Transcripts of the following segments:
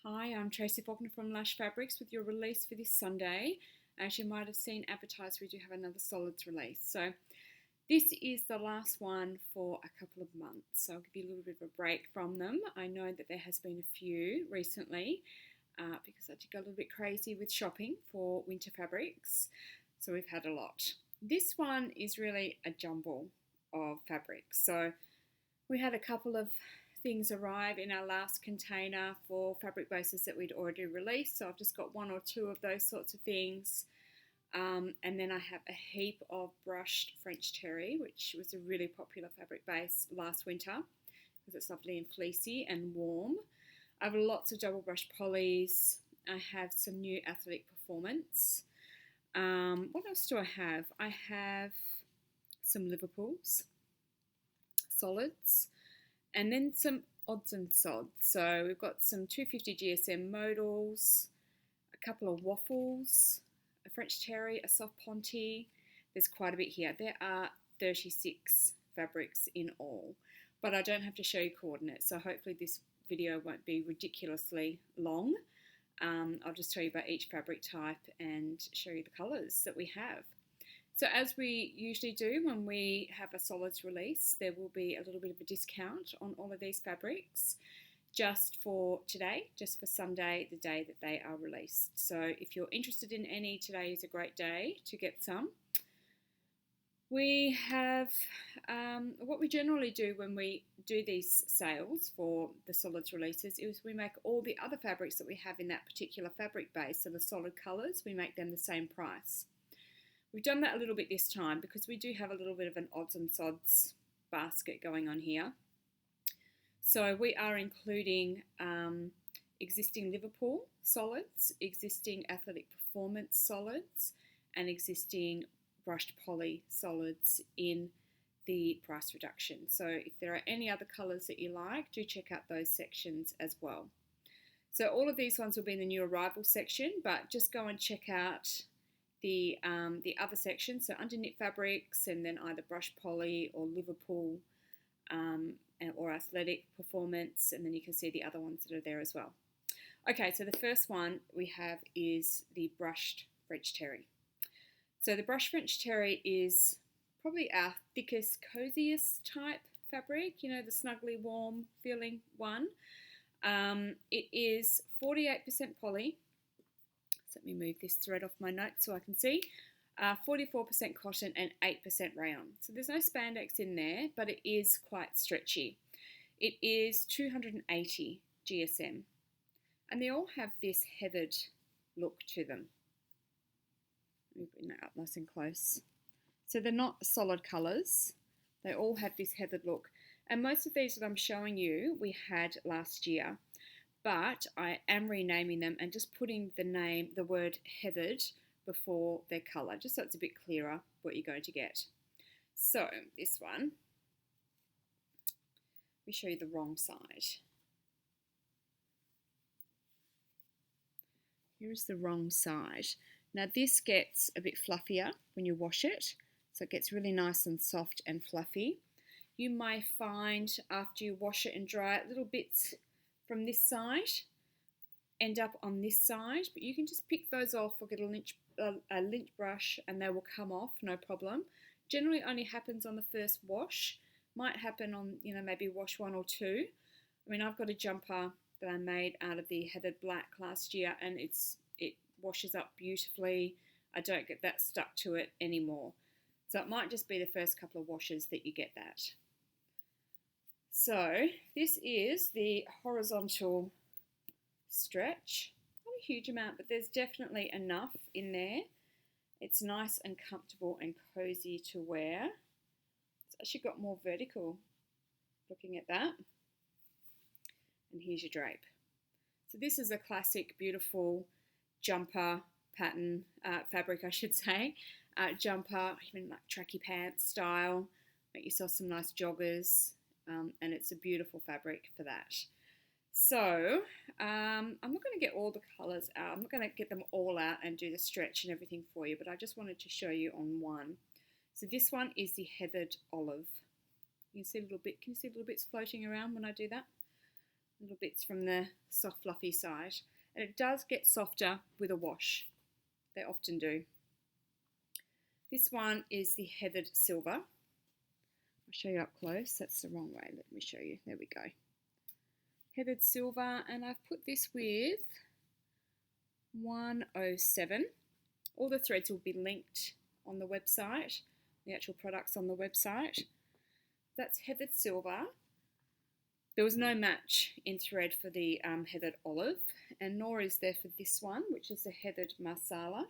Hi, I'm Tracy Faulkner from Lush Fabrics with your release for this Sunday. As you might have seen advertised, we do have another solids release. So this is the last one for a couple of months. So I'll give you a little bit of a break from them. I know that there has been a few recently because I did go a little bit crazy with shopping for winter fabrics. So we've had a lot. This one is really a jumble of fabrics. So we had a couple of things arrive in our last container for fabric bases that we'd already released. So I've just got one or two of those sorts of things. And then I have a heap of brushed French terry, which was a really popular fabric base last winter because it's lovely and fleecy and warm. I have lots of double brush polys. I have some new athletic performance. What else do I have? I have some Liverpools, solids, and then some odds and sods. So we've got some 250 GSM modals, a couple of waffles, a French terry, a soft ponte. There's quite a bit here. There are 36 fabrics in all, but I don't have to show you coordinates, so hopefully this video won't be ridiculously long. I'll just tell you about each fabric type and show you the colours that we have. So as we usually do when we have a solids release, there will be a little bit of a discount on all of these fabrics just for today, just for Sunday, the day that they are released. So if you're interested in any, today is a great day to get some. We have, what we generally do when we do these sales for the solids releases is we make all the other fabrics that we have in that particular fabric base, so the solid colours, we make them the same price. We've done that a little bit this time because we do have a little bit of an odds and sods basket going on here. So we are including existing Liverpool solids, existing athletic performance solids, and existing brushed poly solids in the price reduction. So if there are any other colours that you like, do check out those sections as well. So all of these ones will be in the new arrival section, but just go and check out the other section, so under knit fabrics, and then either brush poly or Liverpool or athletic performance, and then you can see the other ones that are there as well. Okay, so the first one we have is the brushed French terry. So the brushed French terry is probably our thickest, coziest type fabric, you know, the snuggly warm feeling one. It is 48% poly. Let me move this thread off my notes so I can see. 44% cotton and 8% rayon. So there's no spandex in there, but it is quite stretchy. It is 280 GSM. And they all have this heathered look to them. Let me bring that up nice and close. So they're not solid colours. They all have this heathered look. And most of these that I'm showing you, we had last year. But I am renaming them and just putting the word heathered before their colour, just so it's a bit clearer what you're going to get. So this one, let me show you the wrong side. Here's the wrong side. Now this gets a bit fluffier when you wash it, so it gets really nice and soft and fluffy. You may find after you wash it and dry it, little bits from this side end up on this side, but you can just pick those off or get a lint brush and they will come off, no problem. Generally only happens on the first wash, might happen on, you know, maybe wash one or two. I mean, I've got a jumper that I made out of the heathered black last year and it washes up beautifully. I don't get that stuck to it anymore. So it might just be the first couple of washes that you get that. So this is the horizontal stretch. Not a huge amount, but there's definitely enough in there. It's nice and comfortable and cozy to wear. It's actually got more vertical looking at that. And here's your drape. So this is a classic, beautiful jumper pattern, fabric I should say. Jumper, even like tracky pants style. Make yourself some nice joggers. And it's a beautiful fabric for that. So I'm not going to get all the colours out. I'm not going to get them all out and do the stretch and everything for you, but I just wanted to show you on one. So this one is the heathered olive. You can see a little bit. Can you see little bits floating around when I do that? little bits from the soft fluffy side, and it does get softer with a wash. They often do. This one is the heathered silver. I'll show you up close. That's the wrong way. Let me show you. There we go. Heathered silver, and I've put this with 107. All the threads will be linked on the website, the actual products on the website. That's heathered silver. There was no match in thread for the heathered olive, and nor is there for this one, which is the heathered masala.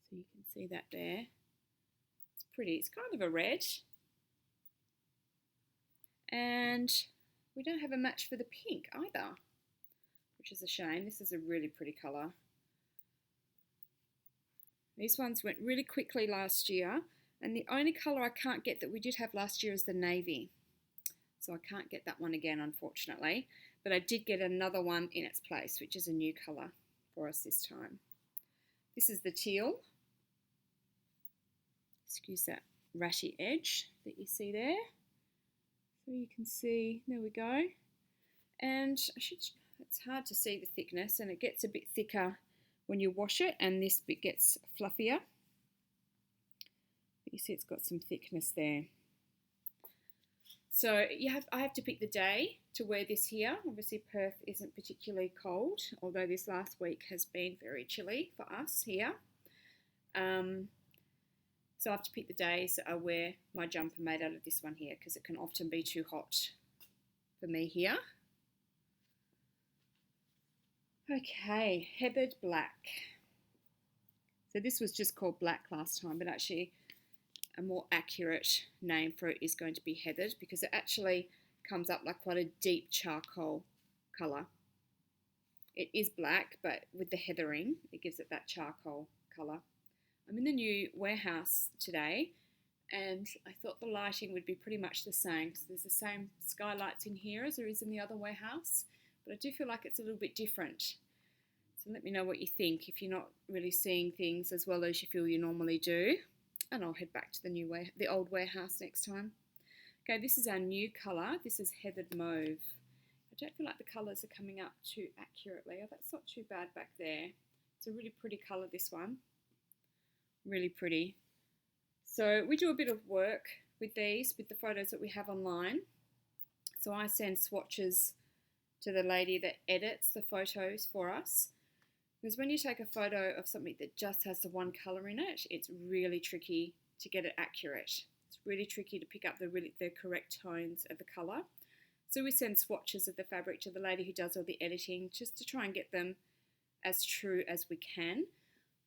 So you can see that there. It's pretty. It's kind of a red. And we don't have a match for the pink either, which is a shame. This is a really pretty colour. These ones went really quickly last year, and the only colour I can't get that we did have last year is the navy. So I can't get that one again, unfortunately. But I did get another one in its place, which is a new colour for us this time. This is the teal. Excuse that ratty edge that you see there. So you can see, there we go. And it's hard to see the thickness, and it gets a bit thicker when you wash it, and this bit gets fluffier. But you see it's got some thickness there. So I have to pick the day to wear this here. Obviously Perth isn't particularly cold, although this last week has been very chilly for us here. So I have to pick the days I wear my jumper made out of this one here, because it can often be too hot for me here. Okay, heathered black. So this was just called black last time, but actually a more accurate name for it is going to be heathered, because it actually comes up like quite a deep charcoal colour. It is black, but with the heathering, it gives it that charcoal colour. I'm in the new warehouse today, and I thought the lighting would be pretty much the same, because there's the same skylights in here as there is in the other warehouse, but I do feel like it's a little bit different. So let me know what you think, if you're not really seeing things as well as you feel you normally do, and I'll head back to the old warehouse next time. Okay, this is our new colour. This is heathered mauve. I don't feel like the colours are coming up too accurately. Oh, that's not too bad back there. It's a really pretty colour, this one. Really pretty. So we do a bit of work with these, with the photos that we have online. So I send swatches to the lady that edits the photos for us, because when you take a photo of something that just has the one colour in it, it's really tricky to get it accurate. It's really tricky to pick up the correct tones of the colour. So we send swatches of the fabric to the lady who does all the editing, just to try and get them as true as we can.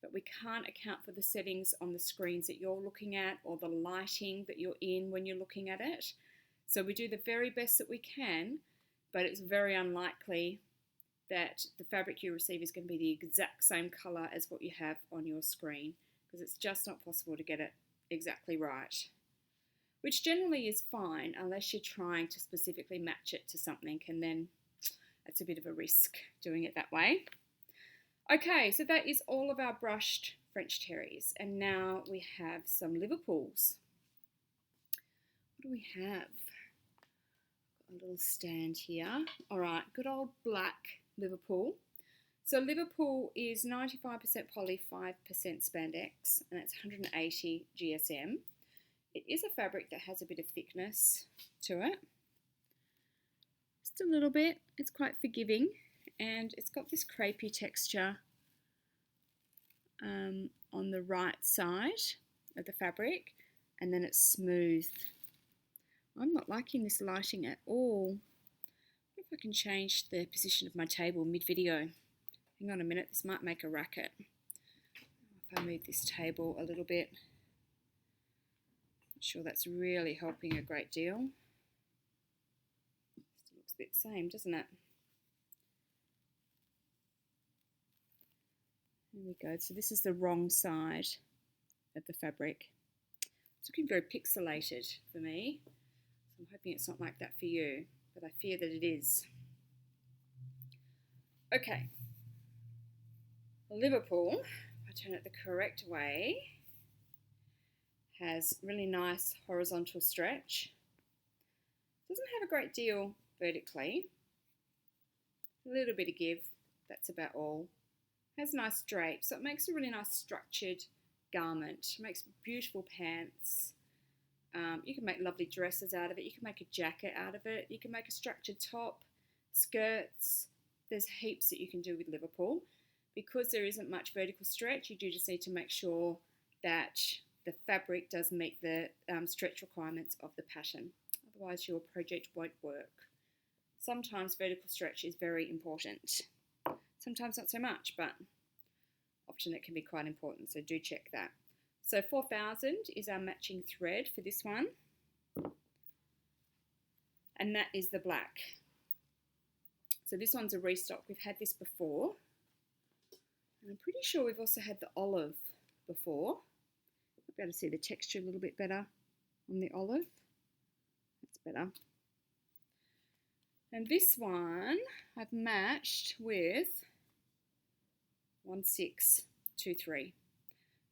But we can't account for the settings on the screens that you're looking at, or the lighting that you're in when you're looking at it. So we do the very best that we can, but it's very unlikely that the fabric you receive is going to be the exact same colour as what you have on your screen, because it's just not possible to get it exactly right. Which generally is fine, unless you're trying to specifically match it to something, and then it's a bit of a risk doing it that way. Okay, so that is all of our brushed French terries, and now we have some Liverpools. What do we have? A little stand here. All right, good old black Liverpool. So Liverpool is 95% poly, 5% spandex, and it's 180 GSM. It is a fabric that has a bit of thickness to it. Just a little bit. It's quite forgiving, and it's got this crepey texture on the right side of the fabric, and then it's smooth. I'm not liking this lighting at all. I wonder if I can change the position of my table mid-video. Hang on a minute, this might make a racket. If I move this table a little bit. Not sure that's really helping a great deal. Still looks a bit the same, doesn't it? There we go. So this is the wrong side of the fabric. It's looking very pixelated for me. So I'm hoping it's not like that for you, but I fear that it is. Okay. Liverpool, if I turn it the correct way, has really nice horizontal stretch. Doesn't have a great deal vertically. A little bit of give, that's about all. Has nice drape, so it makes a really nice structured garment. It makes beautiful pants. You can make lovely dresses out of it. You can make a jacket out of it. You can make a structured top, skirts. There's heaps that you can do with Liverpool. Because there isn't much vertical stretch, you do just need to make sure that the fabric does meet the stretch requirements of the pattern. Otherwise your project won't work. Sometimes vertical stretch is very important. Sometimes not so much, but often it can be quite important, so do check that. So 4,000 is our matching thread for this one. And that is the black. So this one's a restock. We've had this before. And I'm pretty sure we've also had the olive before. You'll be able to see the texture a little bit better on the olive. That's better. And this one I've matched with 1623.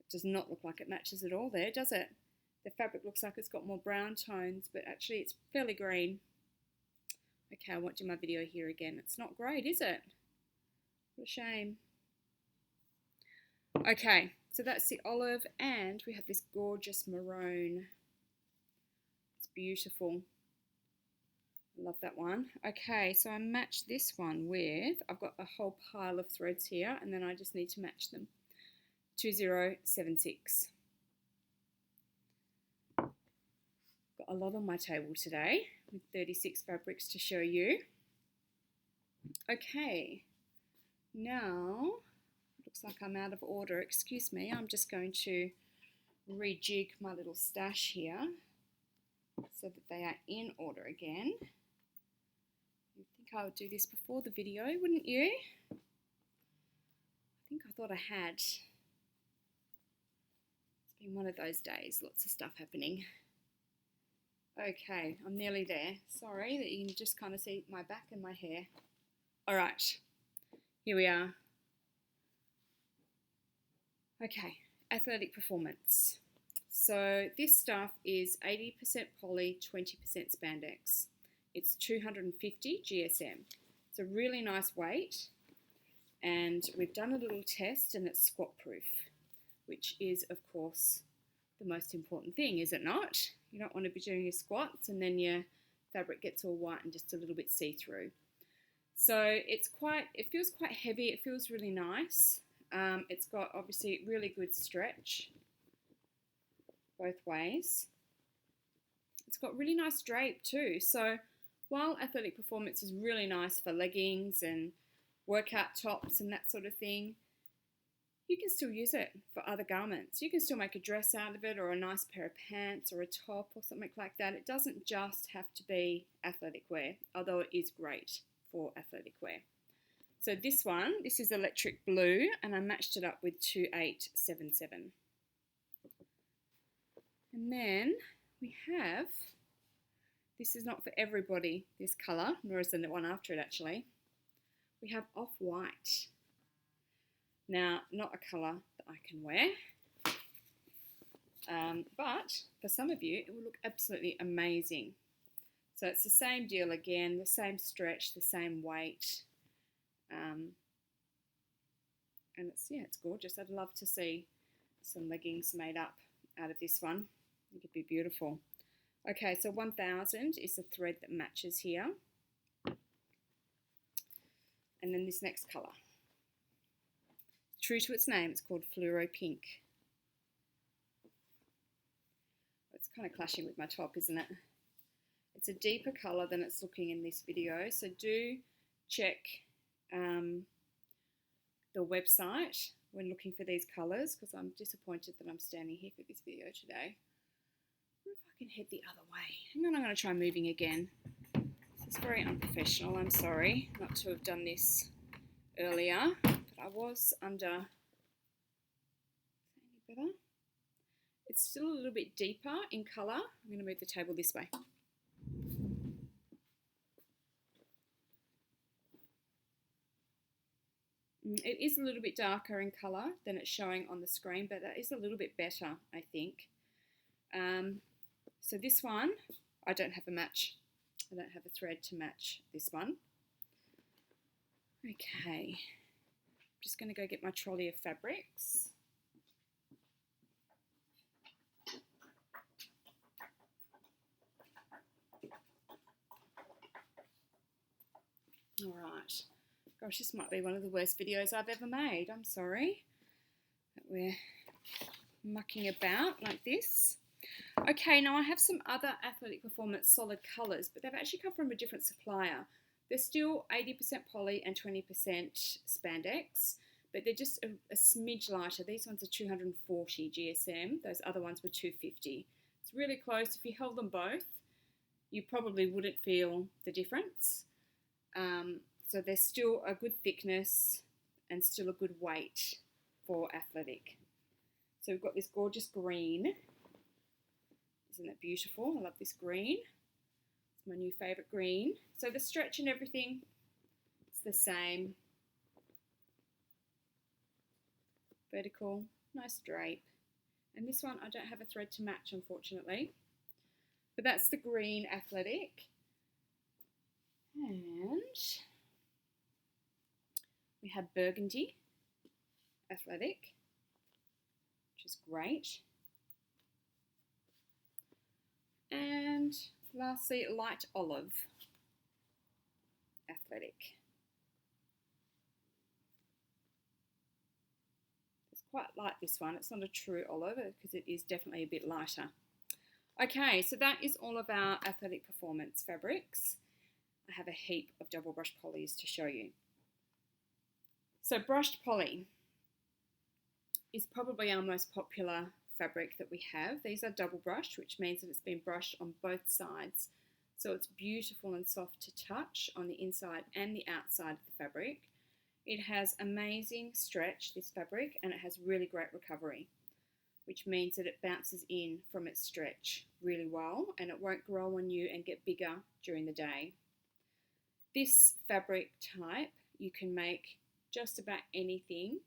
Does not look like it matches at all there, does it? The fabric looks like it's got more brown tones, but actually it's fairly green. Okay, I won't do my video here again. It's not great, is it? What a shame. Okay, so that's the olive, and we have this gorgeous maroon. It's beautiful. I love that one. Okay, so I matched this one with, I've got a whole pile of threads here, and then I just need to match them. 2076. Got a lot on my table today with 36 fabrics to show you. Okay, now looks like I'm out of order. Excuse me, I'm just going to rejig my little stash here so that they are in order again. You'd think I would do this before the video, wouldn't you? I think I thought I had. Been one of those days, lots of stuff happening. Okay, I'm nearly there. Sorry that you can just kind of see my back and my hair. All right, here we are. Okay, athletic performance. So this stuff is 80% poly, 20% spandex. It's 250 GSM. It's a really nice weight, and we've done a little test and it's squat proof, which is, of course, the most important thing, is it not? You don't want to be doing your squats and then your fabric gets all white and just a little bit see-through. So it feels quite heavy. It feels really nice. It's got obviously really good stretch both ways. It's got really nice drape too. So while athletic performance is really nice for leggings and workout tops and that sort of thing, you can still use it for other garments. You can still make a dress out of it, or a nice pair of pants or a top or something like that. It doesn't just have to be athletic wear, although it is great for athletic wear. So this one, this is electric blue, and I matched it up with 2877. And then we have, this is not for everybody, this colour, nor is the one after it actually. We have off-white. Now, not a colour that I can wear, but for some of you, it will look absolutely amazing. So it's the same deal again, the same stretch, the same weight, and it's gorgeous. I'd love to see some leggings made up out of this one. It could be beautiful. Okay, so 1000 is the thread that matches here, and then this next colour. True to its name, it's called fluoro pink. It's kind of clashing with my top, isn't it? It's a deeper colour than it's looking in this video, so do check the website when looking for these colours, because I'm disappointed that I'm standing here for this video today. I wonder if I can head the other way. Hang on, I'm going to try moving again. This is very unprofessional. I'm sorry not to have done this earlier, but I was under. Is that any better? It's still a little bit deeper in colour. I'm going to move the table this way. It is a little bit darker in colour than it's showing on the screen, but that is a little bit better, I think. So this one, I don't have a match. I don't have a thread to match this one. Okay, I'm just going to go get my trolley of fabrics. All right. Gosh, this might be one of the worst videos I've ever made. I'm sorry that we're mucking about like this. Okay, now I have some other Athletic Performance solid colours, but they've actually come from a different supplier. They're still 80% poly and 20% spandex, but they're just a smidge lighter. These ones are 240 GSM. Those other ones were 250. It's really close. If you held them both, you probably wouldn't feel the difference. So they're still a good thickness and still a good weight for athletic. So we've got this gorgeous green. Isn't that beautiful? I love this green. It's my new favourite green. So the stretch and everything, it's the same. Vertical, nice drape. And this one I don't have a thread to match, unfortunately. But that's the green athletic. And we have burgundy athletic, which is great. And lastly, light olive athletic. It's quite light, this one. It's not a true olive because it is definitely a bit lighter. Okay, so that is all of our Athletic Performance fabrics. I have a heap of double brush polys to show you. So brushed poly is probably our most popular fabric that we have. These are double brushed, which means that it's been brushed on both sides. So it's beautiful and soft to touch on the inside and the outside of the fabric. It has amazing stretch, this fabric, and it has really great recovery, which means that it bounces in from its stretch really well and it won't grow on you and get bigger during the day. This fabric type you can make just about anything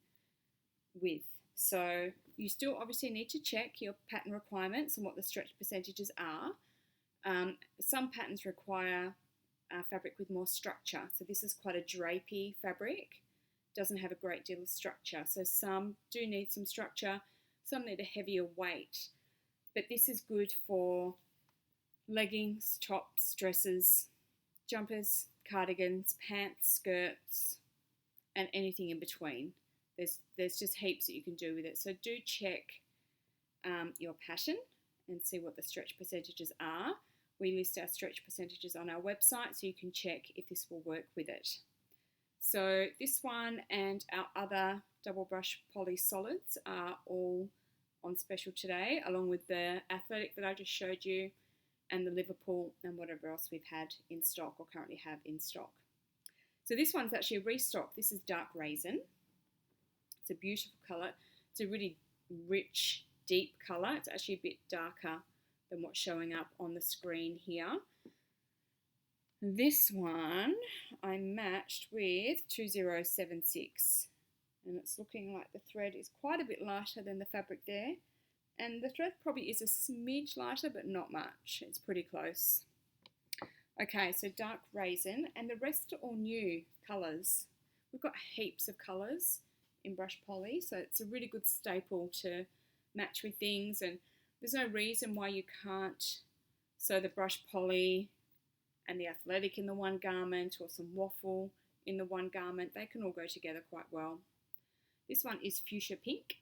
with. So you still obviously need to check your pattern requirements and what the stretch percentages are. Some patterns require fabric with more structure. So this is quite a drapey fabric, doesn't have a great deal of structure. So some do need some structure, some need a heavier weight. But this is good for leggings, tops, dresses, jumpers, cardigans, pants, skirts, and anything in between. There's just heaps that you can do with it. So do check your pattern and see what the stretch percentages are. We list our stretch percentages on our website so you can check if this will work with it. So this one and our other double brush poly solids are all on special today, along with the athletic that I just showed you and the Liverpool and whatever else we've had in stock or currently have in stock. So this one's actually a restock. This is dark raisin. It's a beautiful colour. It's a really rich, deep colour. It's actually a bit darker than what's showing up on the screen here. This one I matched with 2076. And it's looking like the thread is quite a bit lighter than the fabric there. And the thread probably is a smidge lighter, but not much. It's pretty close. Okay, so dark raisin, and the rest are all new colours. We've got heaps of colours in brush poly, so it's a really good staple to match with things, and there's no reason why you can't sew the brush poly and the athletic in the one garment, or some waffle in the one garment. They can all go together quite well. This one is fuchsia pink.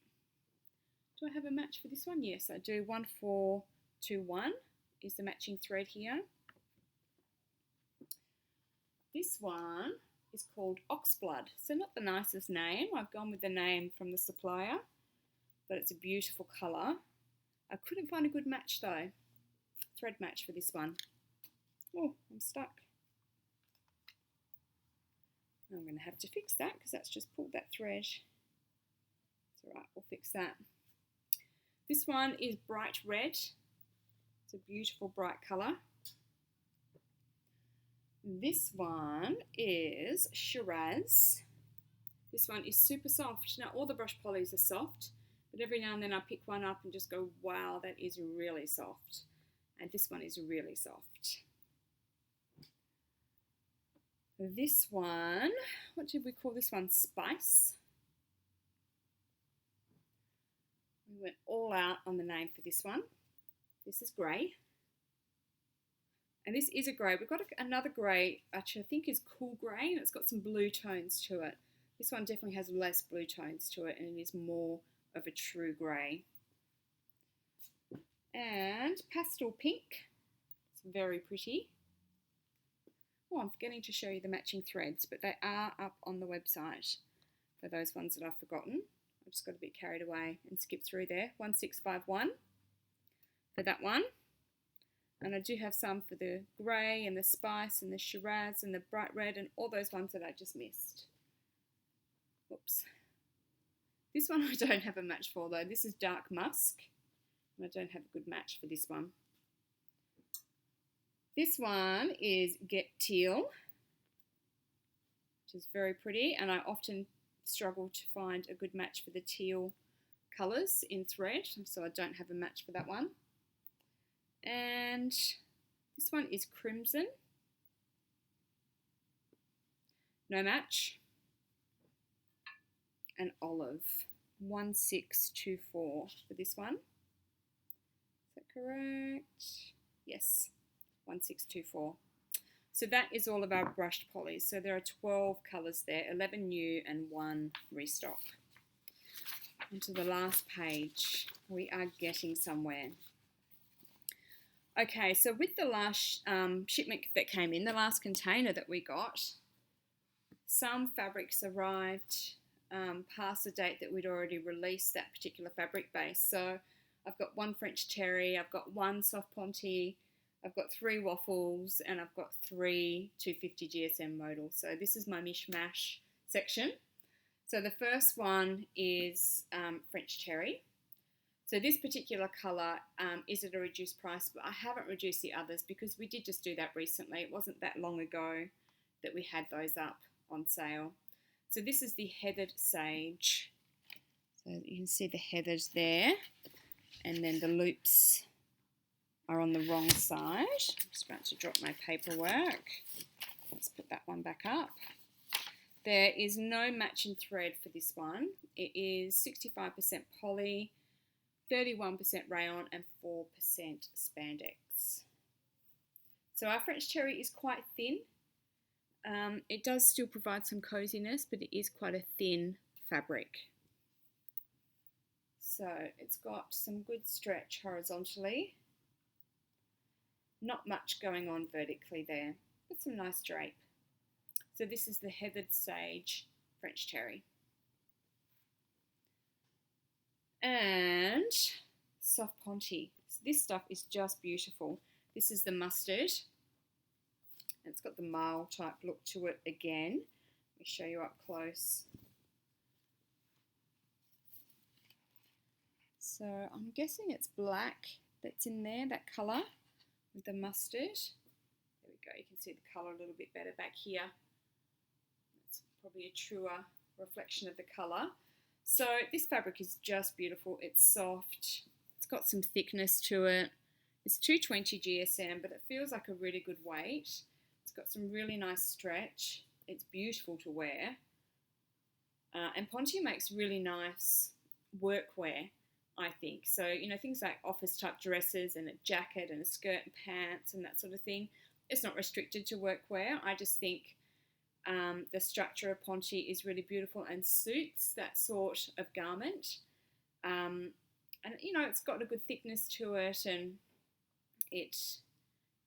Do I have a match for this one? Yes, I do. 1421 is the matching thread here. This one is called Oxblood. So not the nicest name. I've gone with the name from the supplier, but it's a beautiful colour. I couldn't find a good match though. Thread match for this one. Oh, I'm stuck. I'm going to have to fix that because that's just pulled that thread. It's alright, we'll fix that. This one is bright red. It's a beautiful bright colour. This one is Shiraz. This one is super soft. Now all the brush polys are soft, but every now and then I pick one up and just go, wow, that is really soft. And this one is really soft. This one, what did we call this one? Spice. We went all out on the name for this one. This is grey. And this is a grey. We've got another grey, which I think is cool grey, and it's got some blue tones to it. This one definitely has less blue tones to it, and it is more of a true grey. And pastel pink. It's very pretty. Oh, I'm forgetting to show you the matching threads, but they are up on the website for those ones that I've forgotten. I just got a bit carried away and skipped through there. 1651 for that one. And I do have some for the grey and the spice and the Shiraz and the bright red and all those ones that I just missed. Whoops. This one I don't have a match for though. This is dark musk. And I don't have a good match for this one. This one is Get Teal, which is very pretty, and I often struggle to find a good match for the teal colours in thread, so I don't have a match for that one. And this one is Crimson. No match. And Olive. 1624 for this one. Is that correct? Yes. 1624. So that is all of our brushed polys. So there are 12 colours there, 11 new and 1 restock. Onto the last page. We are getting somewhere. Okay, so with the last shipment that came in, the last container that we got, some fabrics arrived past the date that we'd already released that particular fabric base. So I've got 1 French terry, I've got 1 soft ponte, I've got 3 waffles, and I've got 3 250 GSM modals. So this is my mishmash section. So the first one is French terry. So this particular colour is at a reduced price, but I haven't reduced the others because we did just do that recently. It wasn't that long ago that we had those up on sale. So this is the heathered sage. So you can see the heathers there, and then the loops are on the wrong side. I'm just about to drop my paperwork. Let's put that one back up. There is no matching thread for this one. It is 65% poly, 31% rayon and 4% spandex. So our French terry is quite thin. It does still provide some coziness, but it is quite a thin fabric. So it's got some good stretch horizontally. Not much going on vertically there, but some nice drape. So this is the heathered sage French terry. And soft ponte. This stuff is just beautiful. This is the mustard. It's got the marl type look to it again. Let me show you up close. So I'm guessing it's black that's in there, that colour with the mustard. There we go, you can see the colour a little bit better back here. It's probably a truer reflection of the colour. So this fabric is just beautiful. It's soft. It's got some thickness to it. It's 220 GSM, but it feels like a really good weight. It's got some really nice stretch. It's beautiful to wear. And Ponte makes really nice workwear, I think. So, you know, things like office type dresses and a jacket and a skirt and pants and that sort of thing. It's not restricted to workwear. I just think the structure of Ponte is really beautiful and suits that sort of garment. And, you know, it's got a good thickness to it, and it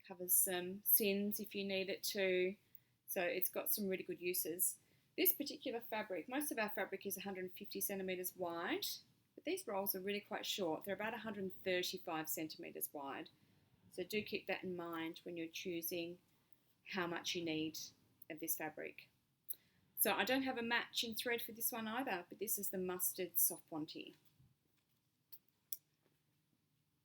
covers some sins if you need it to. So it's got some really good uses. This particular fabric, most of our fabric is 150 centimetres wide, but these rolls are really quite short. They're about 135 centimetres wide. So do keep that in mind when you're choosing how much you need of this fabric. So I don't have a matching thread for this one either, but this is the mustard soft Ponte.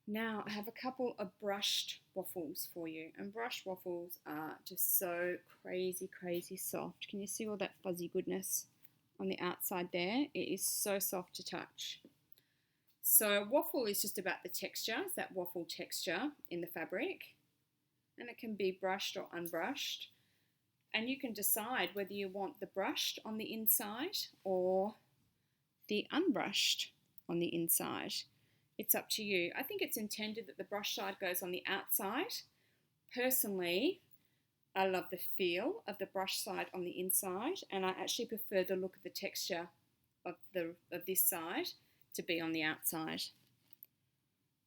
Now I have a couple of brushed waffles for you, and brushed waffles are just so crazy, crazy soft. Can you see all that fuzzy goodness on the outside there? It is so soft to touch. So waffle is just about the texture, it's that waffle texture in the fabric, and it can be brushed or unbrushed. And you can decide whether you want the brushed on the inside or the unbrushed on the inside. It's up to you. I think it's intended that the brush side goes on the outside. Personally, I love the feel of the brush side on the inside, and I actually prefer the look of the texture of this side to be on the outside.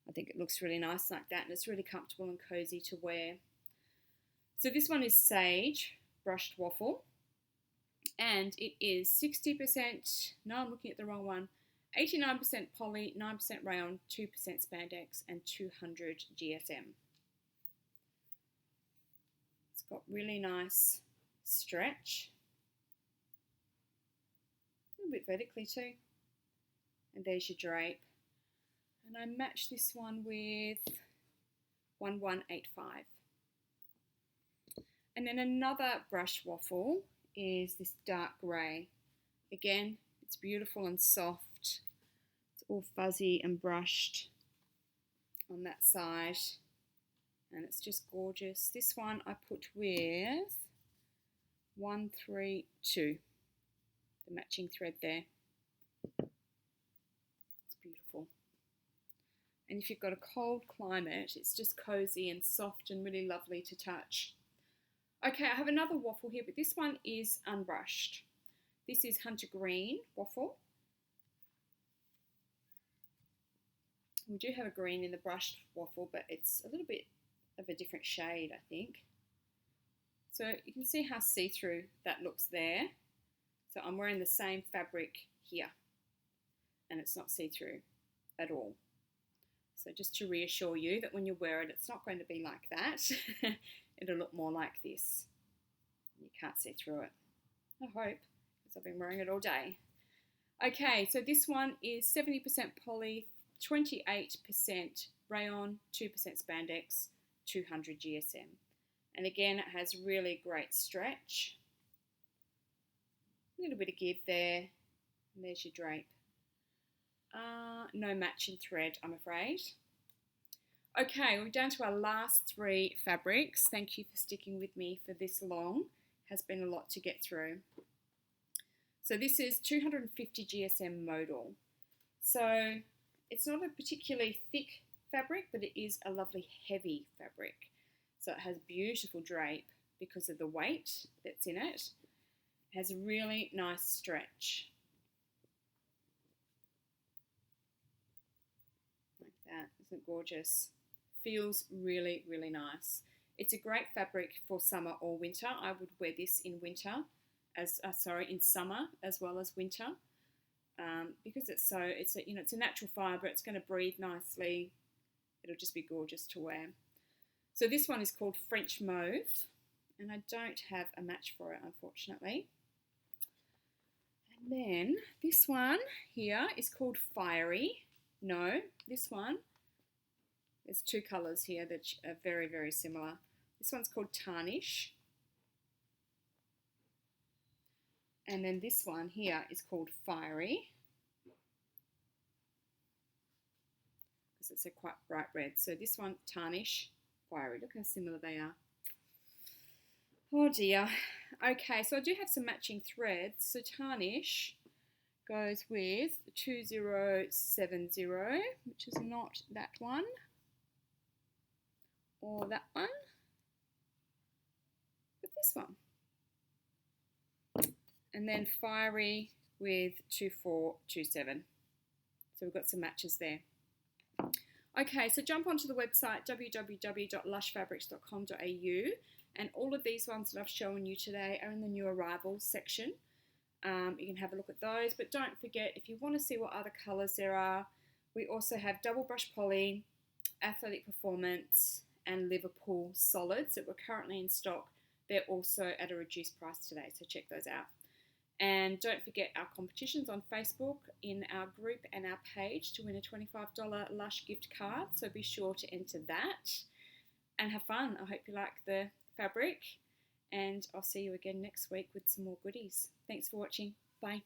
I think it looks really nice like that, and it's really comfortable and cozy to wear. So this one is Sage Brushed Waffle, and it is 60%, no, I'm looking at the wrong one, 89% poly, 9% rayon, 2% spandex, and 200 GSM. It's got really nice stretch, a little bit vertically too. And there's your drape. And I match this one with 1185. And then another brush waffle is this dark grey. Again, it's beautiful and soft. It's all fuzzy and brushed on that side. And it's just gorgeous. This one I put with 132, the matching thread there. It's beautiful. And if you've got a cold climate, it's just cozy and soft and really lovely to touch. Okay, I have another waffle here, but this one is unbrushed. This is Hunter Green waffle. We do have a green in the brushed waffle, but it's a little bit of a different shade, I think. So you can see how see-through that looks there. So I'm wearing the same fabric here, and it's not see-through at all. So just to reassure you that when you wear it, it's not going to be like that. It'll look more like this. You can't see through it, I hope, because I've been wearing it all day. Okay, so this one is 70% poly, 28% rayon, 2% spandex, 200 GSM. And again, it has really great stretch. A little bit of give there. And there's your drape. No matching thread, I'm afraid. Okay, we're down to our last three fabrics. Thank you for sticking with me for this long. Has been a lot to get through. So this is 250 GSM Modal. So it's not a particularly thick fabric, but it is a lovely heavy fabric. So it has beautiful drape because of the weight that's in it. It has a really nice stretch. Like that, isn't it gorgeous? Feels really, really nice. It's a great fabric for summer or winter. I would wear this in winter, in summer as well as winter, because it's a natural fibre. It's going to breathe nicely. It'll just be gorgeous to wear. So this one is called French Mauve, and I don't have a match for it, unfortunately. And then this one here is called Fiery. No, this one. There's two colours here that are very, very similar. This one's called Tarnish. And then this one here is called Fiery, because it's a quite bright red. So this one, Tarnish, Fiery. Look how similar they are. Oh dear. Okay, so I do have some matching threads. So Tarnish goes with 2070, which is not that one, or that one, but this one. And then Fiery with 2427. So we've got some matches there. Okay, so jump onto the website www.lushfabrics.com.au, and all of these ones that I've shown you today are in the new arrivals section. You can have a look at those, but don't forget, if you want to see what other colours there are, we also have double brush poly, athletic performance, and Liverpool solids that were currently in stock. They're also at a reduced price today, so check those out. And don't forget our competitions on Facebook in our group and our page to win a $25 Lush gift card, so be sure to enter that and have fun. I hope you like the fabric, and I'll see you again next week with some more goodies. Thanks for watching. Bye.